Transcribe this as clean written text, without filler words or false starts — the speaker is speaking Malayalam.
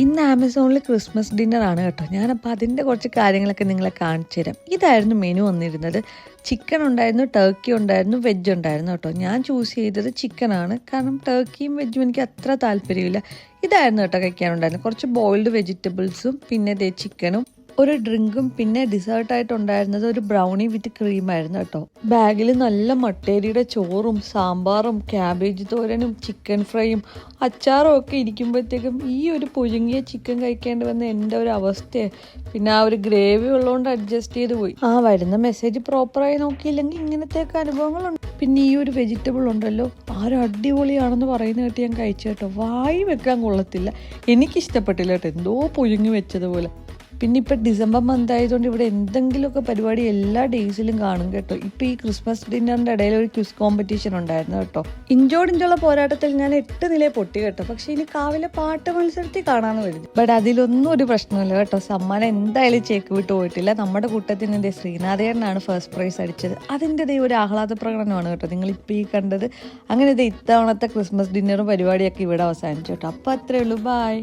ഇന്ന് ആമസോണിൽ ക്രിസ്മസ് ഡിന്നറാണ് കേട്ടോ. ഞാനപ്പോൾ അതിൻ്റെ കുറച്ച് കാര്യങ്ങളൊക്കെ നിങ്ങളെ കാണിച്ചു തരാം. ഇതായിരുന്നു മെനു വന്നിരുന്നത്. ചിക്കൻ ഉണ്ടായിരുന്നു, ടർക്കി ഉണ്ടായിരുന്നു, വെജ് ഉണ്ടായിരുന്നു കേട്ടോ. ഞാൻ ചൂസ് ചെയ്തത് ചിക്കനാണ്, കാരണം ടർക്കിയും വെജും എനിക്ക് അത്ര താല്പര്യമില്ല. ഇതായിരുന്നു കേട്ടോ കഴിക്കാനുണ്ടായിരുന്നു. കുറച്ച് ബോയിൽഡ് വെജിറ്റബിൾസും പിന്നെ ചിക്കനും, ഒരു ഡ്രിങ്കും, പിന്നെ ഡിസേർട്ടായിട്ട് ഉണ്ടായിരുന്നത് ഒരു ബ്രൗണി വിത്ത് ക്രീമായിരുന്നു കേട്ടോ. ബാഗിൽ നല്ല മട്ടേരിയുടെ ചോറും സാമ്പാറും ക്യാബേജ് തോരനും ചിക്കൻ ഫ്രൈയും അച്ചാറും ഒക്കെ ഇരിക്കുമ്പോഴത്തേക്കും ഈ ഒരു പുഴുങ്ങിയ ചിക്കൻ കഴിക്കേണ്ടി വന്ന എൻ്റെ ഒരു അവസ്ഥയെ. പിന്നെ ആ ഒരു ഗ്രേവി ഉള്ളതുകൊണ്ട് അഡ്ജസ്റ്റ് ചെയ്ത് പോയി. വരുന്ന മെസ്സേജ് പ്രോപ്പറായി നോക്കിയില്ലെങ്കിൽ ഇങ്ങനത്തെയൊക്കെ അനുഭവങ്ങളുണ്ട്. പിന്നെ ഈ ഒരു വെജിറ്റബിൾ ഉണ്ടല്ലോ, ആരും അടിപൊളിയാണെന്ന് പറയുന്ന കേട്ട് ഞാൻ കഴിച്ചു കേട്ടോ. വായി വെക്കാൻ കൊള്ളത്തില്ല, എനിക്കിഷ്ടപ്പെട്ടില്ല കേട്ടോ. എന്തോ പുഴുങ്ങി വെച്ചതുപോലെ. പിന്നെ ഇപ്പം ഡിസംബർ മന്ത് ആയതുകൊണ്ട് ഇവിടെ എന്തെങ്കിലുമൊക്കെ പരിപാടി എല്ലാ ഡേയ്സിലും കാണും കേട്ടോ. ഇപ്പം ഈ ക്രിസ്മസ് ഡിന്നറിൻ്റെ ഇടയിൽ ഒരു ക്വിസ് കോമ്പറ്റീഷൻ ഉണ്ടായിരുന്നു കേട്ടോ. ഇഞ്ചോടിഞ്ചുള്ള പോരാട്ടത്തിൽ ഞാൻ 8 നില പൊട്ടി കേട്ടോ. പക്ഷെ ഇനി കാവിലെ പാട്ട് മത്സരത്തിൽ കാണാമെന്ന് വരുന്നു. ബട്ട് അതിലൊന്നും ഒരു പ്രശ്നമില്ല കേട്ടോ. സമ്മാനം എന്തായാലും ചേക്ക് വിട്ട് പോയിട്ടില്ല. നമ്മുടെ കൂട്ടത്തിന് എൻ്റെ ശ്രീനാഥേട്ടനാണ് ഫസ്റ്റ് പ്രൈസ് അടിച്ചത്. അതിൻ്റെ ഒരു ആഹ്ലാദ പ്രകടനമാണ് കേട്ടോ നിങ്ങളിപ്പോൾ ഈ കണ്ടത്. അങ്ങനെ ഇത്തവണത്തെ ക്രിസ്മസ് ഡിന്നറും പരിപാടിയൊക്കെ ഇവിടെ അവസാനിച്ചു കേട്ടോ. അപ്പോൾ അത്രേ ഉള്ളൂ. ബായ്.